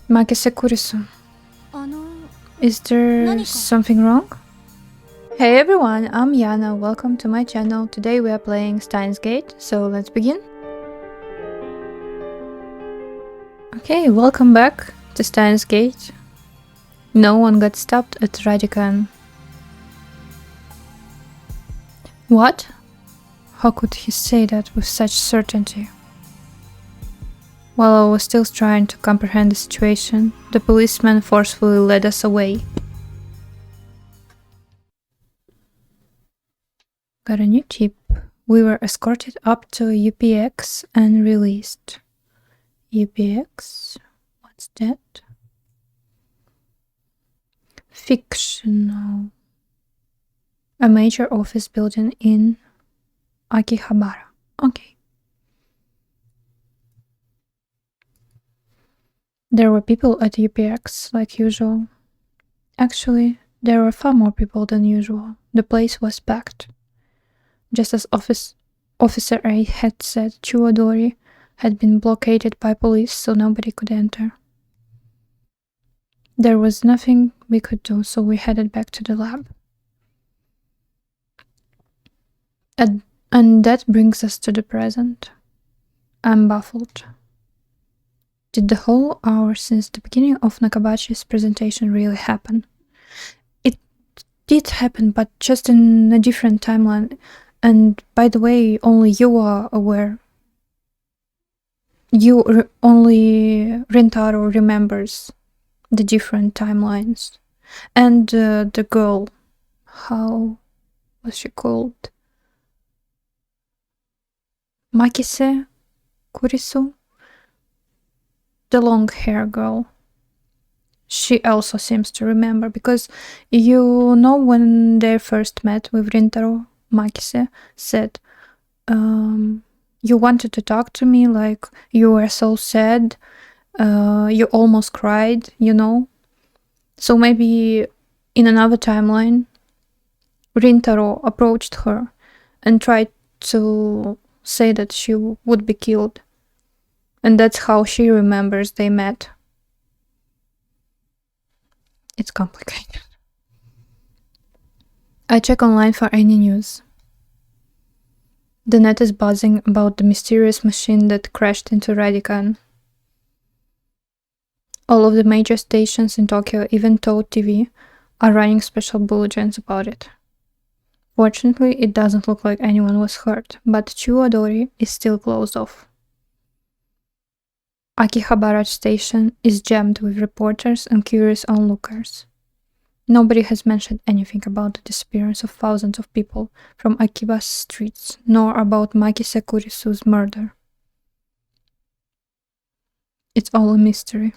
Makise Kurisu. Is there something wrong? Hey everyone, I'm Yana, welcome to my channel. Today we are playing Steins Gate, so let's begin. Okay, welcome back to Steins Gate. No one got stopped at Radican. What? How could he say that with such certainty? While I was still trying to comprehend the situation, the policeman forcefully led us away. Got a new tip. We were escorted up to UPX and released. UPX? What's that? Fictional. A major office building in Akihabara. Okay. There were people at UPX, like usual. Actually, there were far more people than usual. The place was packed. Just as Officer A had said, Chuodori had been blockaded by police, so nobody could enter. There was nothing we could do, so we headed back to the lab. And that brings us to the present. I'm baffled. Did the whole hour since the beginning of Nakabachi's presentation really happen? It did happen, but just in a different timeline. And by the way, only you are aware. Only Rentaro remembers the different timelines. And the girl, how was she called? Makise Kurisu? The long hair girl. She also seems to remember, because you know when they first met with Rintaro, Makise said, you wanted to talk to me, like you were so sad, you almost cried, you know? So maybe in another timeline, Rintaro approached her and tried to say that she would be killed. And that's how she remembers they met. It's complicated. I check online for any news. The net is buzzing about the mysterious machine that crashed into Radican. All of the major stations in Tokyo, even Toho TV, are running special bulletins about it. Fortunately, it doesn't look like anyone was hurt, but Chuodori is still closed off. Akihabara station is jammed with reporters and curious onlookers. Nobody has mentioned anything about the disappearance of thousands of people from Akiba's streets, nor about Makise Kurisu's murder. It's all a mystery.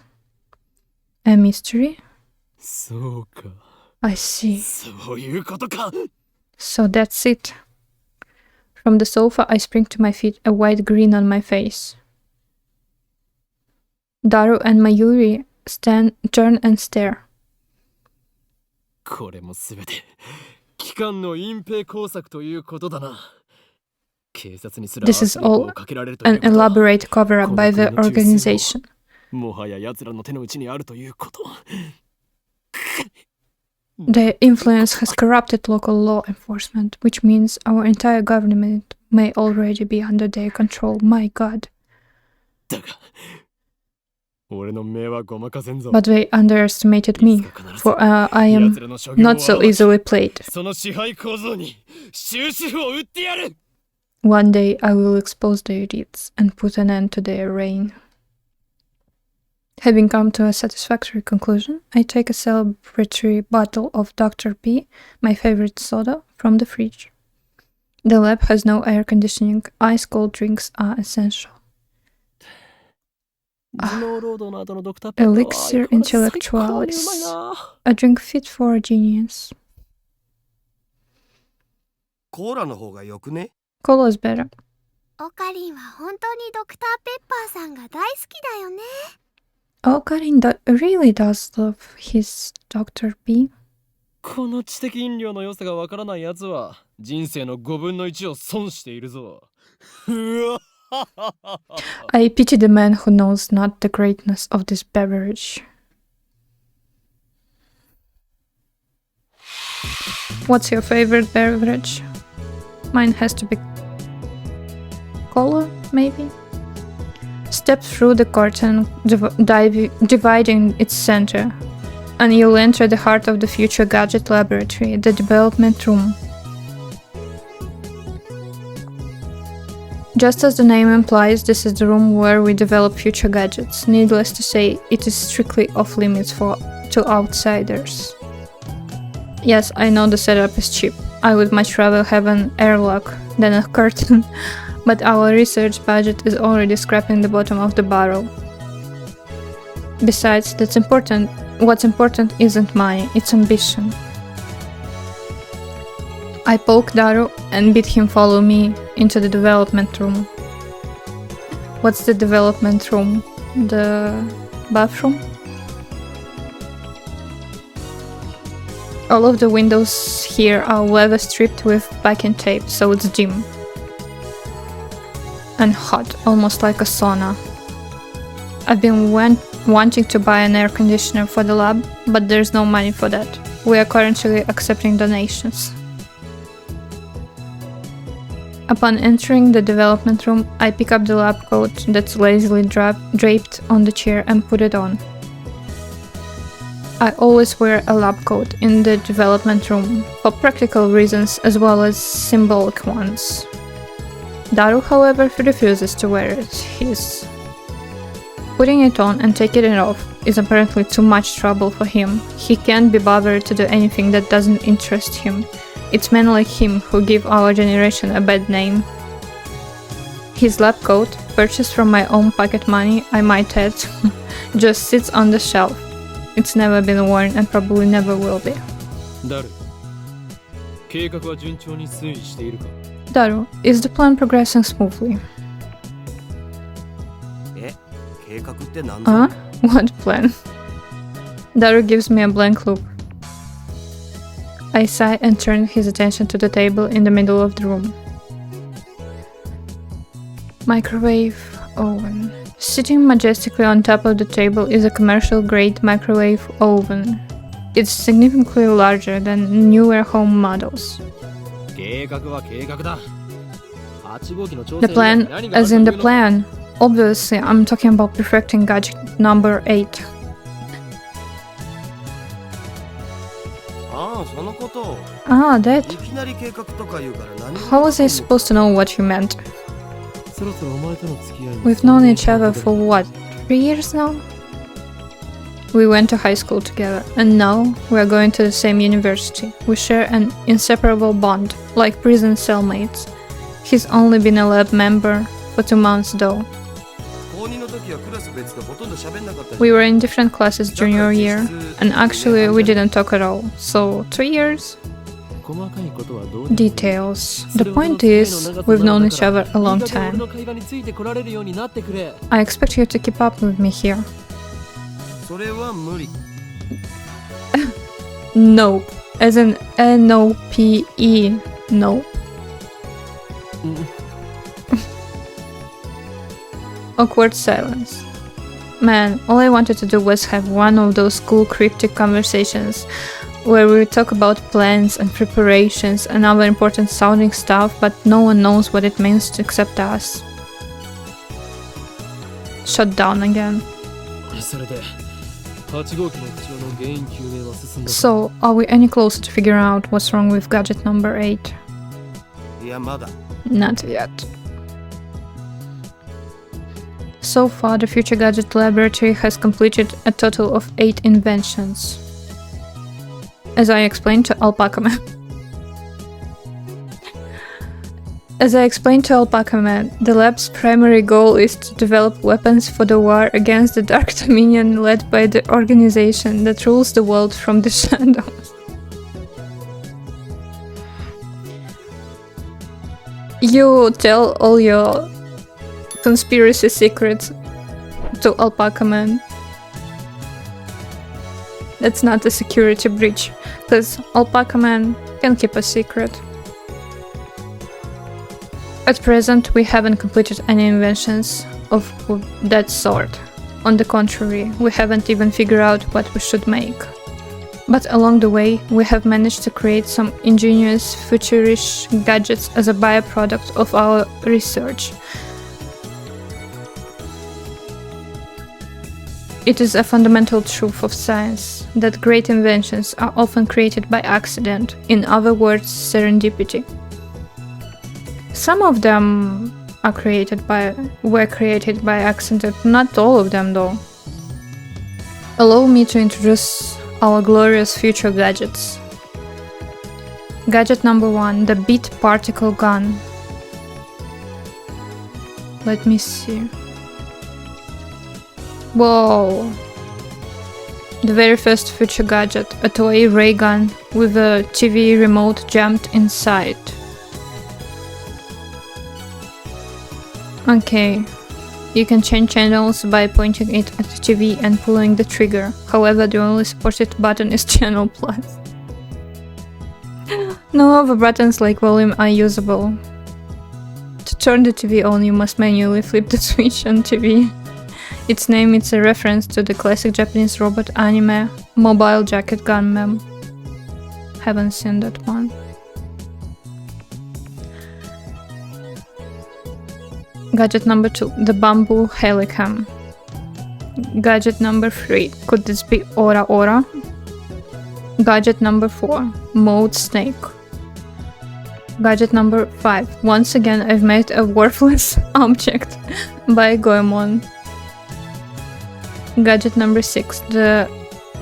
A mystery? I see. So that's it. From the sofa I spring to my feet, a wide grin on my face. Daru and Mayuri turn and stare. This is all an elaborate cover-up by the organization. Their influence has corrupted local law enforcement, which means our entire government may already be under their control. My God. But they underestimated me, for I am not so easily played. One day I will expose their deeds and put an end to their reign. Having come to a satisfactory conclusion, I take a celebratory bottle of Dr. P, my favorite soda, from the fridge. The lab has no air conditioning. Ice-cold drinks are essential. Elixir intellectualis. A drink fit for a genius. Cola's better. Okarin really does love his Dr. P. この知的飲料の良さがわからないやつは人生の5分の1を損しているぞ。うわ I pity the man who knows not the greatness of this beverage. What's your favorite beverage? Mine has to be cola, maybe? Step through the curtain, dividing its center, and you'll enter the heart of the future gadget laboratory, the development room. Just as the name implies, this is the room where we develop future gadgets. Needless to say, it is strictly off limits to outsiders. Yes, I know the setup is cheap. I would much rather have an airlock than a curtain, but our research budget is already scraping the bottom of the barrel. Besides, that's important. What's important isn't money, it's ambition. I poke Daru and bid him follow me into the development room. What's the development room? The bathroom? All of the windows here are weather stripped with backing tape, so it's dim. And hot, almost like a sauna. I've been wanting to buy an air conditioner for the lab, but there's no money for that. We are currently accepting donations. Upon entering the development room, I pick up the lab coat that's lazily draped on the chair and put it on. I always wear a lab coat in the development room, for practical reasons as well as symbolic ones. Daru, however, refuses to wear it. Putting it on and taking it off is apparently too much trouble for him. He can't be bothered to do anything that doesn't interest him. It's men like him who give our generation a bad name. His lab coat, purchased from my own pocket money, I might add, just sits on the shelf. It's never been worn and probably never will be. Daru, is the plan progressing smoothly? Huh? What plan? Daru gives me a blank look. I sigh and turn his attention to the table in the middle of the room. Microwave oven. Sitting majestically on top of the table is a commercial-grade microwave oven. It's significantly larger than newer home models. The plan, as in the plan. Obviously, I'm talking about perfecting gadget number 8. Ah, that. How was I supposed to know what you meant? We've known each other for what, 3 years now? We went to high school together, and now we're going to the same university. We share an inseparable bond, like prison cellmates. He's only been a lab member for 2 months though. We were in different classes junior year, and actually we didn't talk at all, so 3 years? Details. The point is, we've known each other a long time. I expect you to keep up with me here. No, as in N-O-P-E, no. Awkward silence. Man, all I wanted to do was have one of those cool cryptic conversations where we talk about plans and preparations and other important sounding stuff, but no one knows what it means except us. Shut down again. So, are we any closer to figuring out what's wrong with gadget number 8? Not yet. So far, the Future Gadget Laboratory has completed a total of 8 inventions. As I explained to Alpaca Man. The lab's primary goal is to develop weapons for the war against the Dark Dominion led by the organization that rules the world from the shadows. You tell all your conspiracy secrets to Alpaca Man. That's not a security breach, because Alpaca Man can keep a secret. At present, we haven't completed any inventions of that sort. On the contrary, we haven't even figured out what we should make. But along the way, we have managed to create some ingenious, futurish gadgets as a byproduct of our research. It is a fundamental truth of science that great inventions are often created by accident, in other words, serendipity. Some of them were created by accident, not all of them though. Allow me to introduce our glorious future gadgets. Gadget number 1, the beat particle gun. Let me see. Whoa! The very first future gadget, a toy ray gun with a TV remote jammed inside. Okay, you can change channels by pointing it at the TV and pulling the trigger. However, the only supported button is Channel Plus. No other buttons like volume are usable. To turn the TV on, you must manually flip the switch on TV. Its name is a reference to the classic Japanese robot anime Mobile Jacket Gun meme. Haven't seen that one. Gadget number 2, the bamboo helicam. Gadget number 3, could this be Ora Ora? Gadget number 4, mode snake. Gadget number 5, once again I've made a worthless object by Goemon. Gadget number 6, the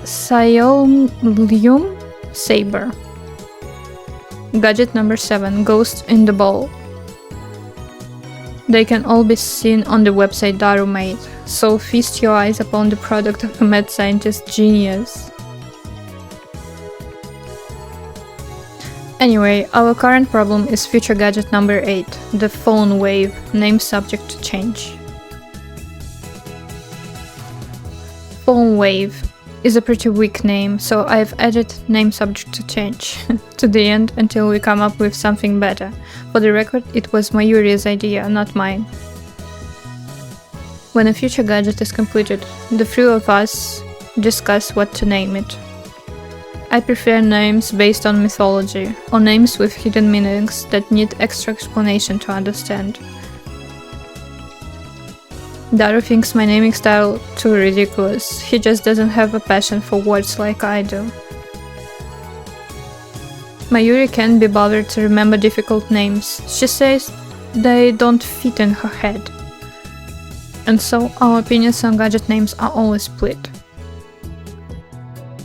Psyllium saber. Gadget number 7, ghost in the ball. They can all be seen on the website Daru made, so feast your eyes upon the product of a mad scientist genius. Anyway, our current problem is future gadget number 8, the phone wave, name subject to change. Phone wave is a pretty weak name, so I've added name subject to change to the end until we come up with something better. For the record, it was Mayuri's idea, not mine. When a future gadget is completed, the three of us discuss what to name it. I prefer names based on mythology, or names with hidden meanings that need extra explanation to understand. Daru thinks my naming style too ridiculous, he just doesn't have a passion for words like I do. Mayuri can't be bothered to remember difficult names, she says they don't fit in her head. And so our opinions on gadget names are always split.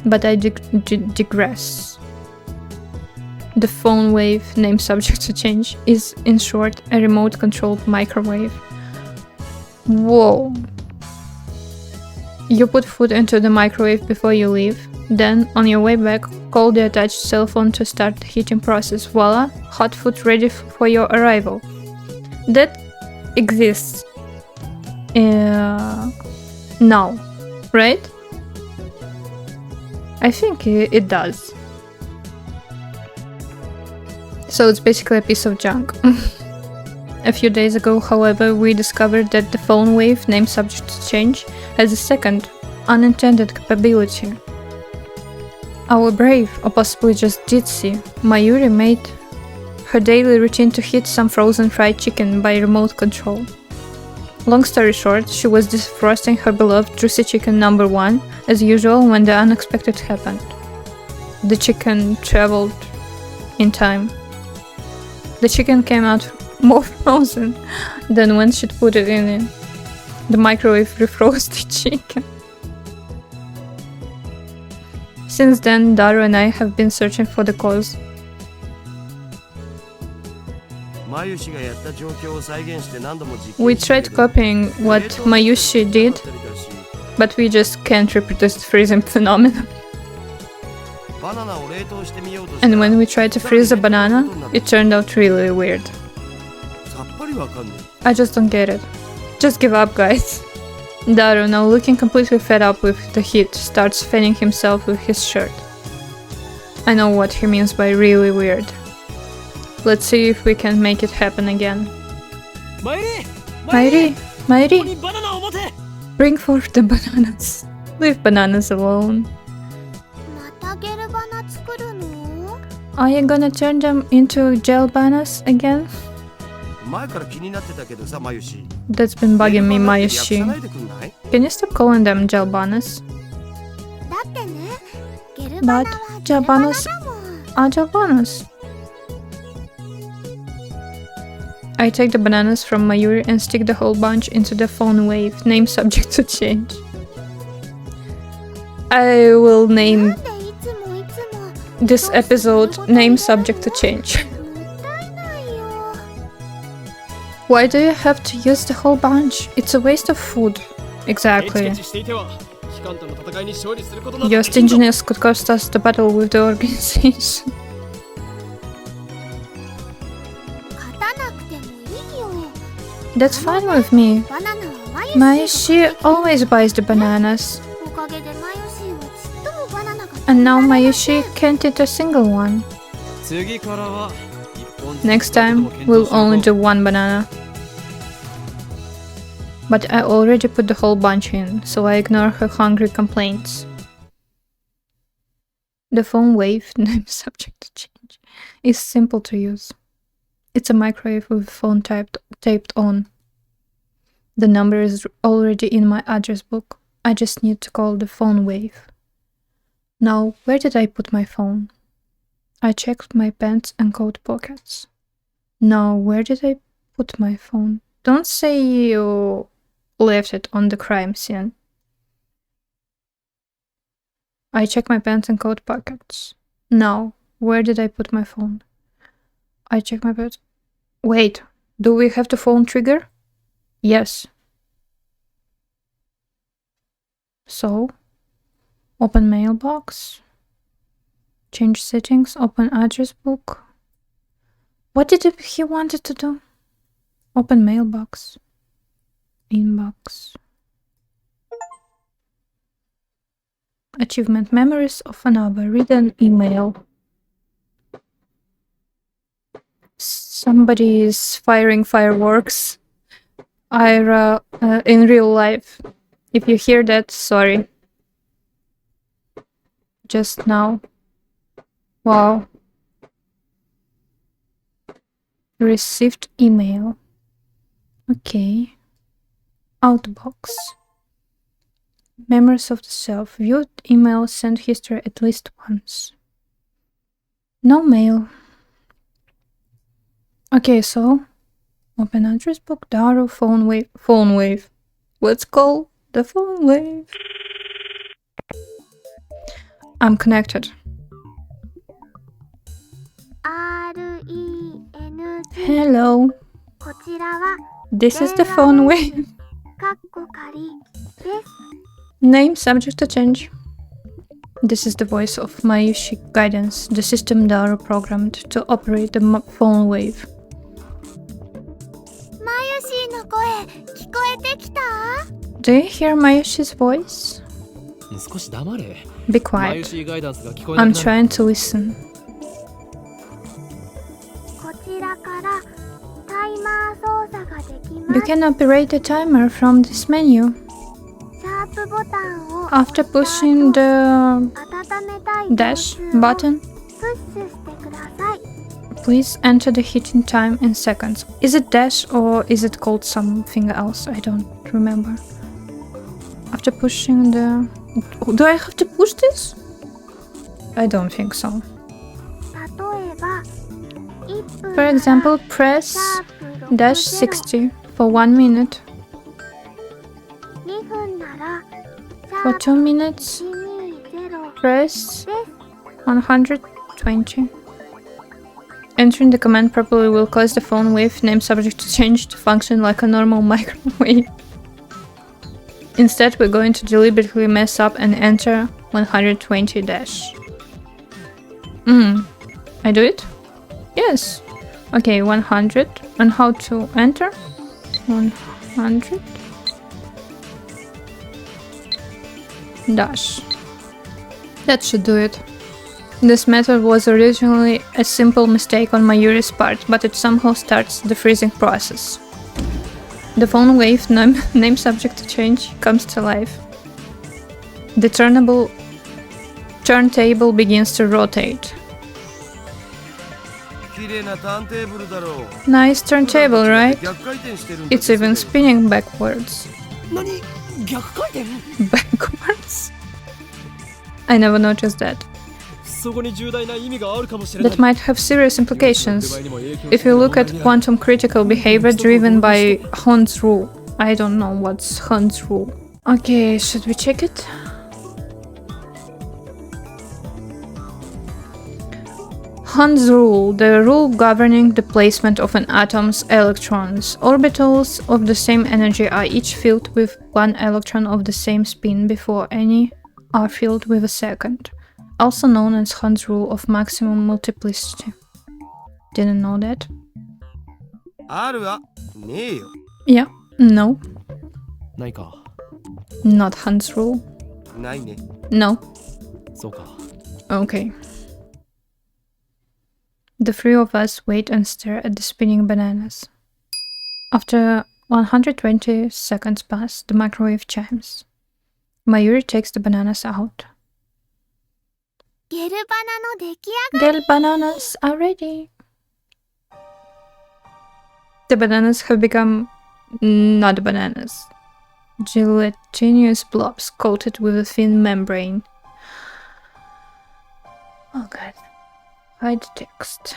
But I digress. The phone wave, name subject to change, is in short a remote-controlled microwave. Whoa! You put food into the microwave before you leave, then on your way back call the attached cell phone to start the heating process. Voila! Hot food ready for your arrival. That exists now, right? I think it does. So it's basically a piece of junk. A few days ago, however, we discovered that the phone wave, name subject to change, has a second, unintended capability. Our brave, or possibly just ditzy, Mayuri made her daily routine to heat some frozen fried chicken by remote control. Long story short, she was defrosting her beloved juicy chicken number 1, as usual, when the unexpected happened. The chicken traveled in time. The chicken came out more frozen than when she'd put it in. The microwave refroze the chicken. Since then, Daru and I have been searching for the cause. We tried copying what Mayushi did, but we just can't reproduce the freezing phenomenon. And when we tried to freeze a banana, it turned out really weird. I just don't get it. Just give up, guys. Daru, now looking completely fed up with the heat, starts fanning himself with his shirt. I know what he means by really weird. Let's see if we can make it happen again. マユリ Mairi, ここ Mairi, にバナナを持て bring forth the bananas. Leave bananas alone. またゲルバナ作るの？ Are you gonna turn them into gel bananas again? 前から気になってたけどさ、マユシ。 That's been bugging me, 略さ Mayushi. ないでくんない？ Can you stop calling them gel bananas? だってね、ゲルバナ But は gel ゲルバナ bananas だもん。 are gel bananas. I take the bananas from Mayuri and stick the whole bunch into the phone wave. Name subject to change. I will な name んでいつもいつも this episode name subject to change. もったいないよ。 Why do you have to use the whole bunch? It's a waste of food. ケチ Exactly. ケチしていては機関との戦いに勝利することなど Your できんぞ stinginess could cost us the battle with the organization. 勝たなくてもいいよ。 That's fine with me. バナナはマユシ Mayushi always buys the bananas. おかげでマユシはちっともバナナが食べ And now られません。 Mayushi can't eat a single one. 次からは一本ずつ Next 使う time, ことも検討 we'll しよう only do one banana. But I already put the whole bunch in, so I ignore her hungry complaints. The phone wave, name subject to change, is simple to use. It's a microwave with phone taped on. The number is already in my address book. I just need to call the phone wave. Now, where did I put my phone? I checked my pants and coat pockets. Now, where did I put my phone? Don't say you left it on the crime scene. I checked my pants and coat pockets. Now, where did I put my phone? I checked my pants. Wait, do we have the phone trigger? Yes. So, open mailbox. Change settings, open address book. What did he wanted to do? Open mailbox. Inbox. Achievement memories of an hour. Read an email. Somebody is firing fireworks. Ira, in real life. If you hear that, sorry. Just now. Wow. Received email. Okay. Outbox. Memories of the self. Viewed email sent history at least once. No mail. Okay, so open address book, Daru, phone wave. Phone wave. Let's call the phone wave. I'm connected. RENG Hello. こちらは This is the phone wave. カッコ仮です。 Name subject to change. This is the voice of Mayushi Guidance, the system Daru programmed to operate the phone wave. マユシーの声聞こえてきた？ Do you hear Mayushi's voice? 少し黙れ Be マユ quiet. シーガイダンスが聞こえな I'm くなる trying to listen. こちらからタイマー操作ができま You す。 can operate the timer from this menu. シャープボタンを After pushing the 温めたい dash 様子を button, プッシュしてください。 please enter the heating time in seconds. Is it dash or is it called something else? I don't remember. After pushing the... Do I have to push this? I don't think so. 例えば1分 For example, press シャープ dash 60 for 1 minute. 2分ならシャ For ープ 2 minutes, 120 press です。 120. Entering the command properly will cause the phone wave name subject to change to function like a normal microwave. Instead, we're going to deliberately mess up and enter 120 dash. I do it? Yes. Okay, 100. And how to enter? 100 dash. That should do it. This method was originally a simple mistake on Mayuri's part, but it somehow starts the freezing process. The phone wave name subject to change comes to life. The turntable begins to rotate. 綺麗なターンテーブルだろう。 Nice turntable, right? 逆回転してるんだ。 It's even spinning backwards. 何？逆回転？ Backwards? I never noticed that. そこに重大な意味があるかもしれない。 That might have serious implications. If you look at quantum critical behavior driven by Hund's rule. I don't know what's Hund's rule. Okay, should we check it? Hund's rule, the rule governing the placement of an atom's electrons. Orbitals of the same energy are each filled with one electron of the same spin before any are filled with a second. Also known as Hund's rule of maximum multiplicity. Didn't know that. あるわ。ねえよ。 Yeah, no, ないか。 not Hund's rule. ないね。 No. そうか。 Okay. The three of us wait and stare at the spinning bananas. After 120 seconds pass, the microwave chimes. Mayuri takes the bananas out. ゲルバナの出来上がり。 The bananas are ready. The bananas have become not bananas. Gelatinous blobs coated with a thin membrane. Oh god. Hide text.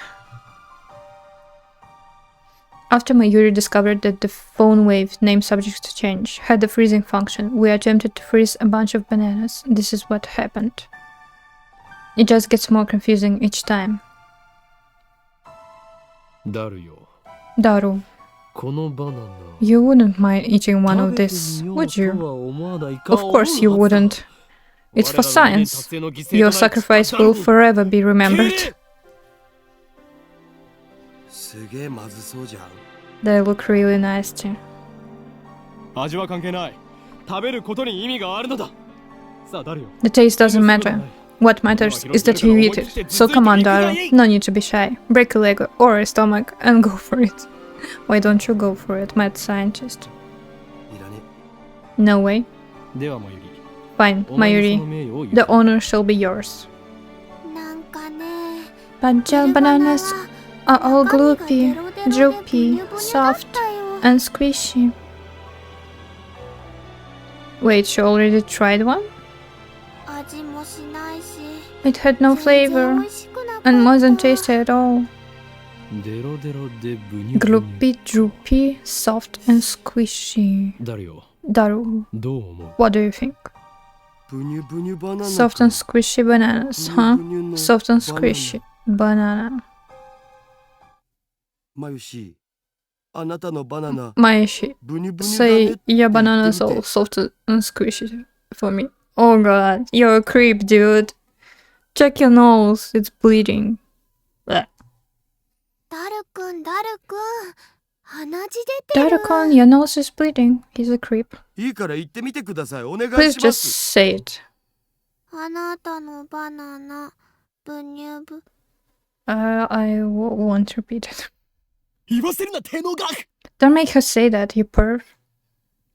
After Mayuri discovered that the phone wave, name subject to change, had a freezing function, we attempted to freeze a bunch of bananas. This is what happened. It just gets more confusing each time. ダルよ。 Daru, このバナナ。 you wouldn't mind eating one of this, would you? Of course you wouldn't. It's for science. Your sacrifice will forever be remembered. すげえまずそうじゃん。 They look really nice too. 味は関係ない。食べることに意味があるのだ。さあ、ダルよ。 The taste doesn't matter. What matters is that you eat it. So come on, Daru. No need to be shy. Break a leg or a stomach and go for it. Why don't you go for it, mad scientist? いらね。 No way. では、マユリ。 Fine, お前にそ Mayuri. の名誉を許 The す honor shall be yours. なんかね。 But gel bananas are all gloopy, droopy, soft, and squishy. Wait, she already tried one? 味もしないし。 It had no 全然 flavor 美味しくなかった。 and wasn't tasty at all. デロデロでブニュブニュ。 Gloopy, droopy, soft, and squishy. ダルよ。 Daru, どう思う？ what do you think? ブニュブニュバナナ。 Soft and squishy bananas, huh? ブニュブニュの Soft and バナナ。 squishy banana. まゆし、あなたのバナナ。 Maishi, ブニュブニュだね say your bananas って all soft and squishy for me. Oh god, you're a creep, dude. Check your nose, it's bleeding. Blech. ダルくん、ダルくん。鼻血出てる。 Daru-kun, your nose is bleeding. He's a creep. いいから言ってみてください。お願い Please しま just す。 say it. あなたのバナナ。ブニュブ。 I won't repeat it. 言わせるな、手の額。 Don't make her say that, you perv.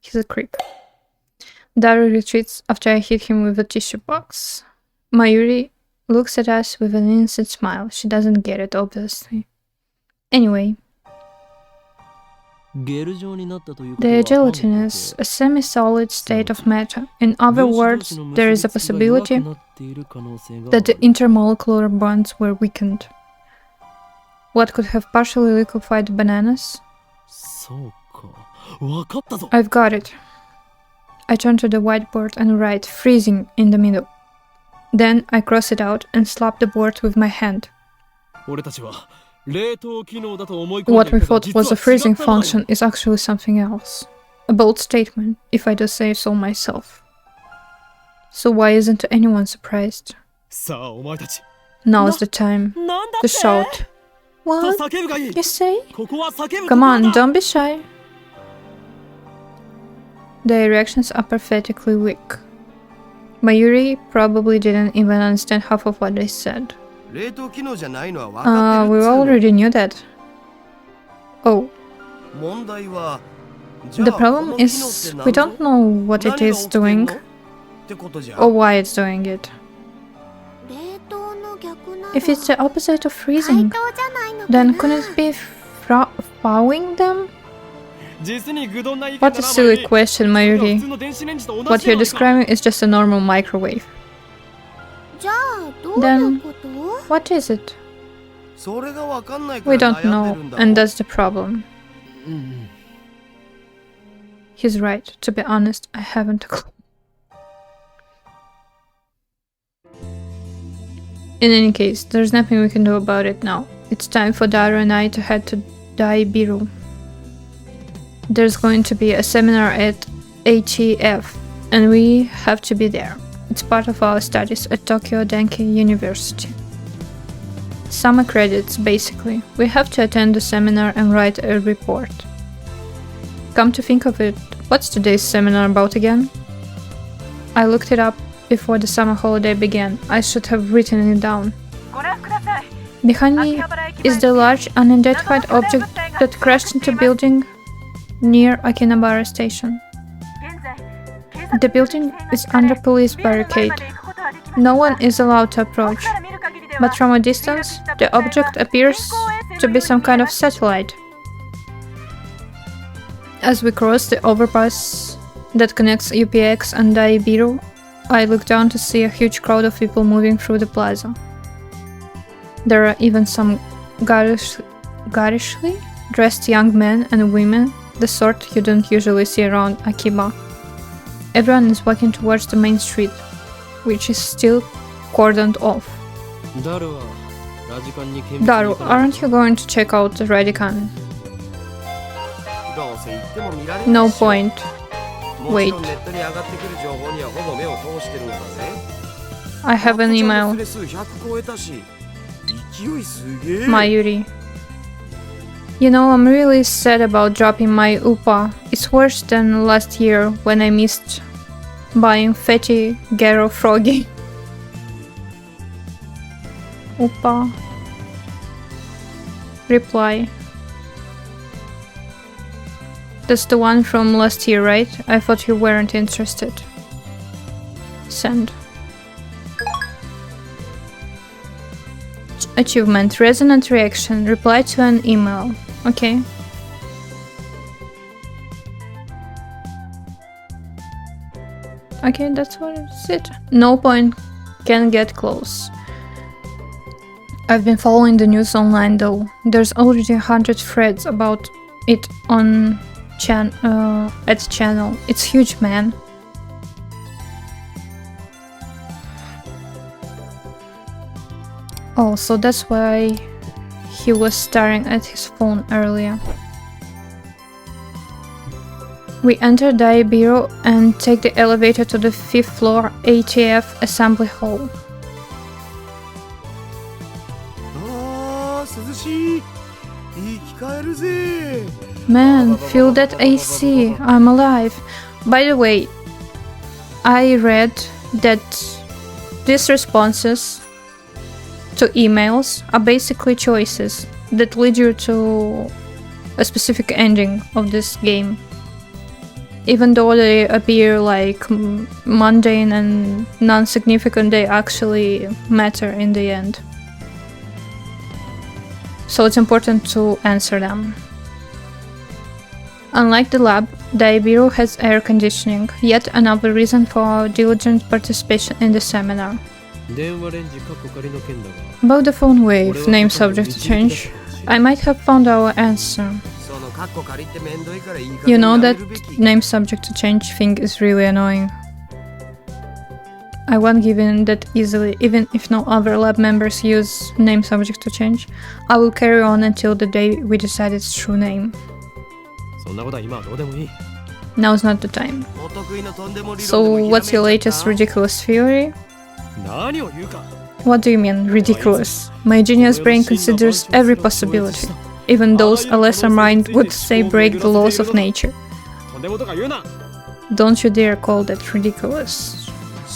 He's a creep. Daru retreats after I hit him with a tissue box. Mayuri looks at us with an innocent smile. She doesn't get it, obviously. Anyway, ゲル状になったということは the gelatin is a semi-solid state of matter. In other words, there is a possibility that the intermolecular bonds were weakened. What could have partially liquefied the bananas? そうか。わかったぞ。 I've got it. I turn to the whiteboard and write freezing in the middle. Then I cross it out and slap the board with my hand. 俺たちは冷凍機能だと思い込んで What い we たが thought was a 実は違 freezing ったのだ function is actually something else. A bold statement, if I do say so myself. So why isn't anyone surprised? さあ、お前たち。 Now's the time なんだ to って shout. と What? 叫ぶがいい。 You say? ここは叫ぶ Come on, ところだ。 don't be shy. Their reactions are pathetically weak. Mayuri probably didn't even understand half of what they said. 冷凍機能じゃないのは分かって We るっつうの。 already knew that. Oh, 問題は The problem is we don't know what it is doing or why it's doing it. 冷凍の逆なの If it's the opposite of 解 freezing, 凍じゃないのか then な couldn't it be thawing them? 実に愚鈍な言い What 方 a な silly マユリ question, 普 Mayuri. 通の電子レンジと同じ What じゃ you're ないか describing is just a normal microwave. じゃあどういうこと What is it? それがわかんないか We ら don't 悩んで know, るんだ and ろ that's the problem. うん He's right. To be honest, I haven't a clue. In any case, there's nothing we can do about it now. It's time for Daru and I to head to Daibiru. There's going to be a seminar at ATF, and we have to be there. It's part of our studies at Tokyo Denki University. Summer credits, basically. We have to attend the seminar and write a report. Come to think of it, what's today's seminar about again? I looked it up before the summer holiday began. I should have written it down. Behind me is the large unidentified object that crashed into a building near Akinabara station. The building is under police barricade. No one is allowed to approach, but from a distance, the object appears to be some kind of satellite. As we cross the overpass that connects UPX and Daibiru, I look down to see a huge crowd of people moving through the plaza. There are even some garishly dressed young men and women, the sort you don't usually see around Akiba. Everyone is walking towards the main street, which is still cordoned off. ダルはラジカンに見物 Daru, に行かない aren't you going to check out the Radican? どうせ行っても見られない No っしょ point. もちろんネットに上がってくる情報にはほぼ目を通してるのだぜ I have an マッコちゃんの email. スレ数100超えたし勢いすげえ Mayuri. You know, I'm really sad about dropping my UPA. It's worse than last year when I missed buying Fatty Garo Froggy. UPA. Reply. That's the one from last year, right? I thought you weren't interested. Send. Achievement. Resonant reaction. Reply to an email. Okay. Okay, that's what it's it. No point can get close. I've been following the news online though. There's already 100 threads about it on channel. It's huge, man. Oh, so that's why he was staring at his phone earlier. We enter Daibiru and take the elevator to the 5th floor ATF assembly hall. あー涼しい生き返るぜ Man, feel that AC. I'm alive. By the way, I read that these responses to emails are basically choices that lead you to a specific ending of this game. Even though they appear like mundane and non-significant, they actually matter in the end. So it's important to answer them. Unlike the lab, Daibiru has air conditioning, yet another reason for our diligent participation in the seminar. 電話レンジカッコ仮の件だが About the phone wave, name subject to change, I might have found our answer. そのカッコ借りってめんどいからいい加 You 減 know やめ that るべき name subject to change thing is really annoying. I won't give in that easily, even if no other lab members use name subject to change. I will carry on until the day we decide its true name. そんなことは今はどうでもいい Now's not the time. お得意のとんでも理論で So, もひらめい what's ちゃ your った latest ridiculous theory? 何を言うか What do you mean, ridiculous? My genius brain considers every possibility, even those a lesser mind would say break the laws of nature. とんでもとか言うな Don't you dare call that ridiculous.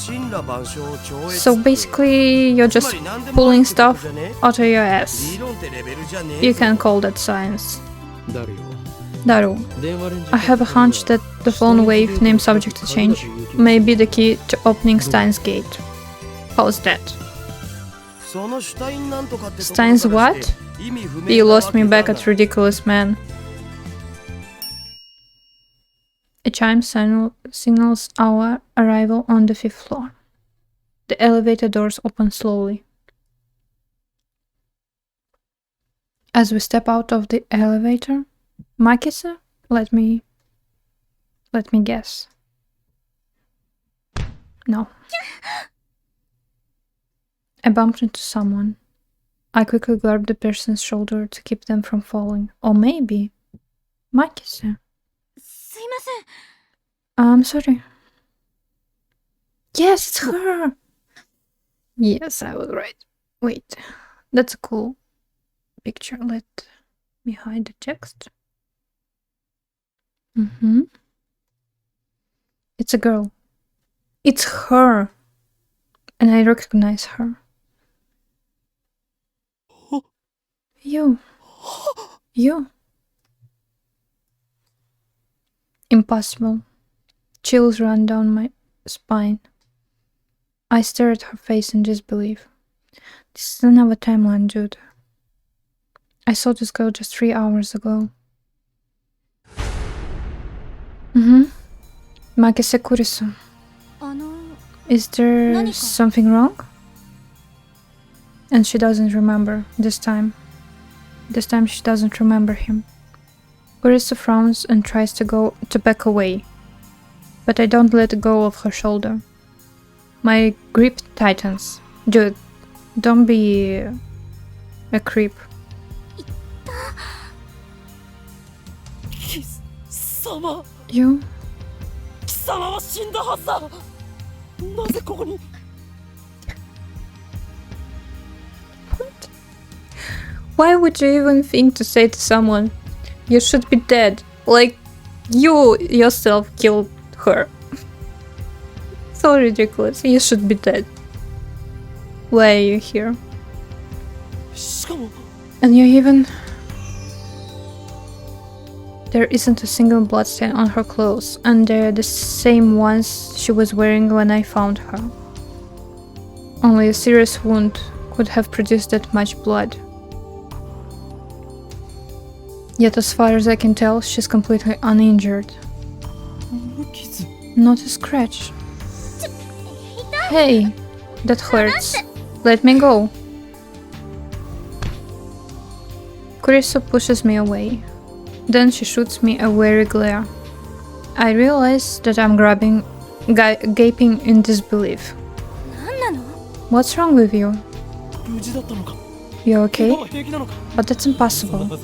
神羅万象を超越 So basically, you're つ just まり何でもあ pulling るってこと stuff じゃね out of your ass. 理論ってレベルじゃねえ You ぞ can call that science. ダルよ Daru, I have a hunch that the phone wave name subject to change may be the key to opening Stein's gate. How's that? Stein's what? You lost me back at ridiculous man. A chime signals our arrival on the 5th floor. The elevator doors open slowly. As we step out of the elevator, Makise, let me guess. No. I bumped into someone. I quickly grabbed the person's shoulder to keep them from falling. Or maybe Makise. I'm sorry. Yes, it's her! Yes, I was right. Wait, that's a cool picture. Let me hide the text. It's a girl. It's her! And I recognize her. You. Impossible. Chills ran down my spine. I stare at her face in disbelief. This is another timeline, dude. I saw this girl just 3 hours ago. Makise Kurisu. Is there something wrong? And she doesn't remember this time. This time she doesn't remember him. Kurisu frowns and tries to back away. But I don't let go of her shoulder. My grip tightens. Dude, don't be a creep. You? What? Why would you even think to say to someone, you should be dead? Like, you yourself killed her. So ridiculous. You should be dead. Why are you here? And you even... There isn't a single bloodstain on her clothes, and they're the same ones she was wearing when I found her. Only a serious wound could have produced that much blood. Yet as far as I can tell, she's completely uninjured. Not a scratch. Hey, that hurts. Let me go. Kurisu pushes me away. Then she shoots me a wary glare. I realize that I'm gaping in disbelief. What's wrong with you? You okay? But that's impossible.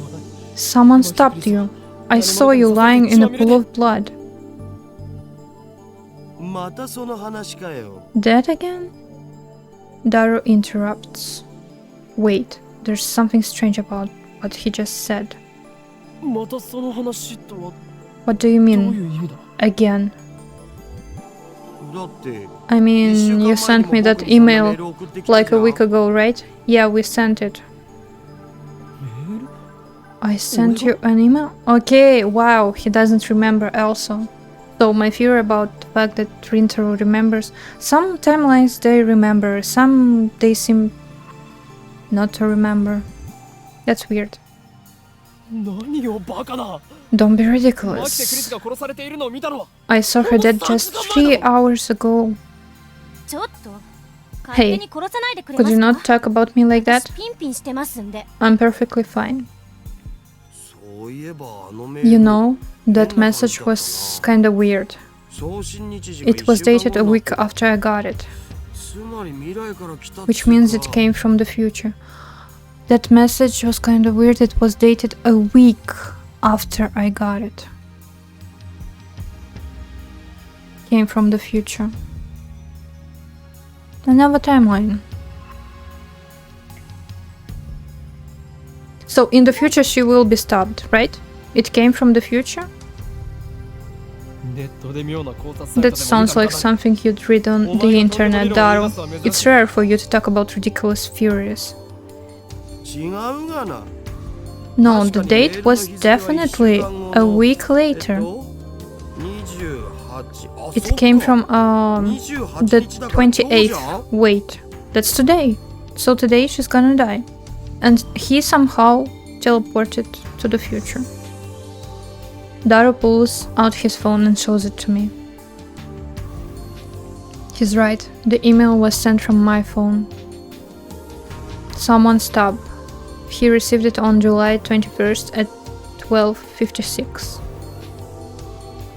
Someone stopped you. I saw you lying in a pool of blood. That again? Daru interrupts. Wait, there's something strange about what he just said. What do you mean, again? I mean, you sent me that email like a week ago, right? Yeah, we sent it. I sent you an email? Okay, wow, he doesn't remember also. So my fear about the fact that Rintaro remembers, some timelines they remember, some they seem not to remember. That's weird. Don't be ridiculous. I saw her dead just 3 hours ago. Hey, could you not talk about me like that? I'm perfectly fine. You know, that message was kinda weird. It was dated a week after I got it. Which means it came from the future. That message was kinda weird, it was dated a week after I got it. Came from the future. Another timeline. So in the future she will be stabbed, right? It came from the future? That sounds like something you'd read on the internet, Daru. It's rare for you to talk about ridiculous theories. No, the date was definitely a week later. It came from the 28th. Wait, that's today. So today she's gonna die. And he somehow teleported to the future. Daru pulls out his phone and shows it to me. He's right, the email was sent from my phone. Someone's tab. He received it on July 21st at 12:56.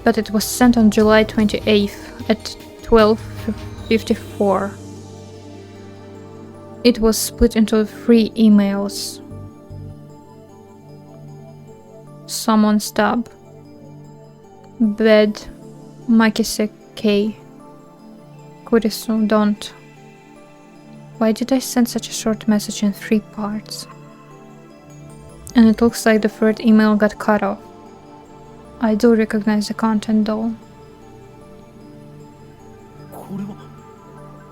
But it was sent on July 28th at 12:54. It was split into 3 emails. Someone's tab. Bed. Makise K. Kurisu, don't. Why did I send such a short message in 3 parts? And it looks like the 3rd email got cut off. I do recognize the content though.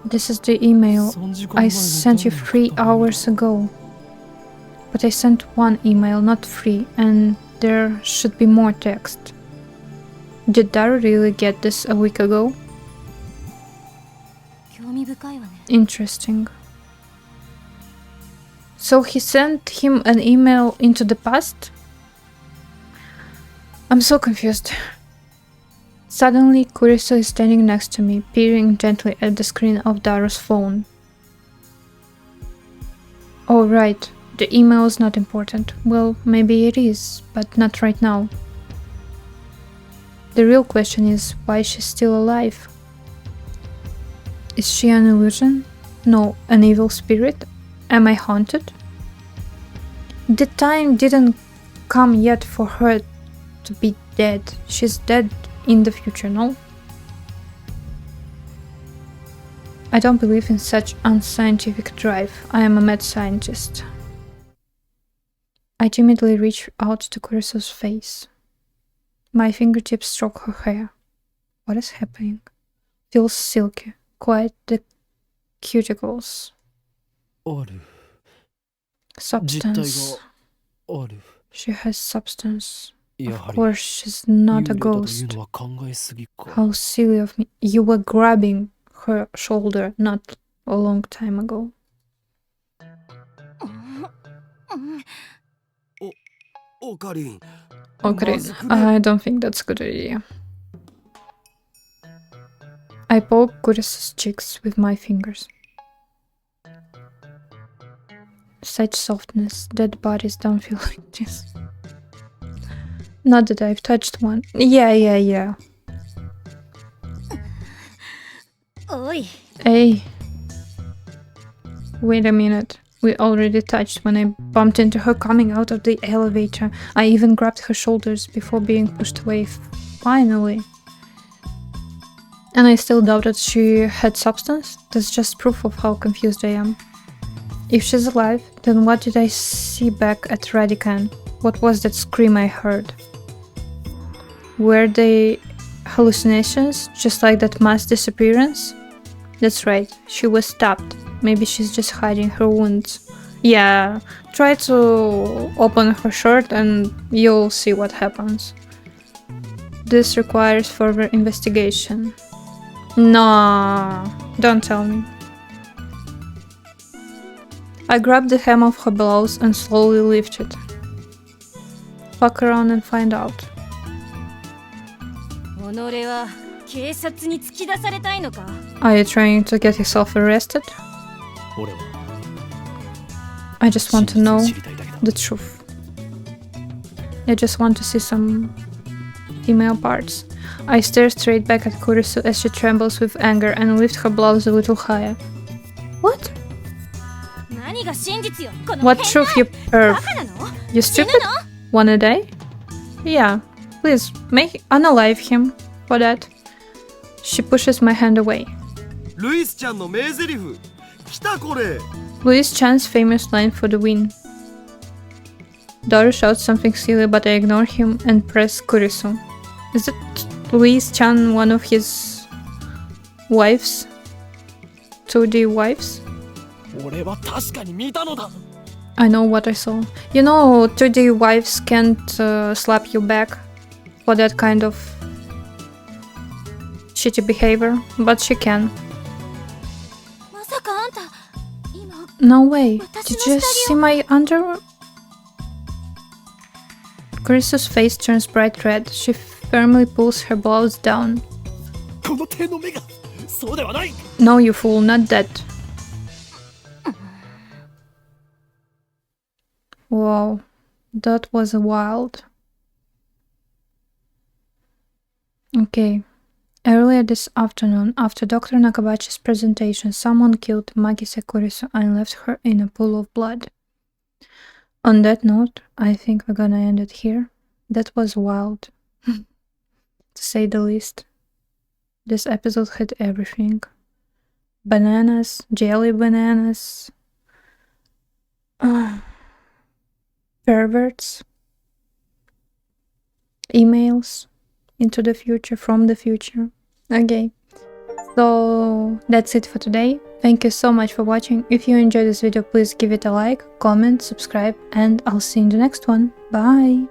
This is the email I sent you 3 hours ago. But I sent 1 email, not 3, and there should be more text. Did Daru really get this a week ago? Interesting. So he sent him an email into the past? I'm so confused. Suddenly, Kurisu is standing next to me, peering gently at the screen of Daru's phone. Oh right, the email is not important. Well, maybe it is, but not right now. The real question is, why she's still alive? Is she an illusion? No, an evil spirit? Am I haunted? The time didn't come yet for her to be dead. She's dead in the future, no? I don't believe in such unscientific drive. I am a mad scientist. I timidly reach out to Kurisu's face. My fingertips stroke her hair. What is happening? Feels silky, quite the cuticles. Substance. She has substance. Of course, she's not a ghost. How silly of me. You were grabbing her shoulder not a long time ago. Okay, I don't think that's a good idea. I poke Kurisu's cheeks with my fingers. Such softness. Dead bodies don't feel like this. Not that I've touched one. Yeah. Hey. Wait a minute. We already touched when I bumped into her coming out of the elevator. I even grabbed her shoulders before being pushed away. Finally. And I still doubted she had substance? That's just proof of how confused I am. If she's alive, then what did I see back at Radican? What was that scream I heard? Were they hallucinations, just like that mass disappearance? That's right, she was stabbed. Maybe she's just hiding her wounds. Yeah, try to open her shirt and you'll see what happens. This requires further investigation. No, don't tell me. I grab the hem of her blouse and slowly lift it. Fuck around and find out. Are you trying to get yourself arrested? I just want to know the truth. I just want to see some female parts. I stare straight back at Kurisu as she trembles with anger and lift her blouse a little higher. What? What truth, you perv? You stupid? Wanna die? Yeah, please, unalive him for that. She pushes my hand away. Louis Chan's famous line for the win. Daru shouts something silly, but I ignore him and press Kurisu. Is it Louis Chan one of his wives? 2D wives? I know what I saw. You know, 2D wives can't slap you back for that kind of shitty behavior, but she can. まさかあんた今 No way. Did you see my underwear? Chris's face turns bright red. She firmly pulls her blouse down. この手の目がそうではない。 No, you fool, not that. Wow, that was wild. Okay. Earlier this afternoon, after Dr. Nakabachi's presentation, someone killed Magise Kurisu and left her in a pool of blood. On that note, I think we're gonna end it here. That was wild, to say the least. This episode had everything. Bananas, jelly bananas, perverts, emails into the future, from the future. Okay, so that's it for today. Thank you so much for watching. If you enjoyed this video, please give it a like, comment, subscribe, and I'll see you in the next one. Bye!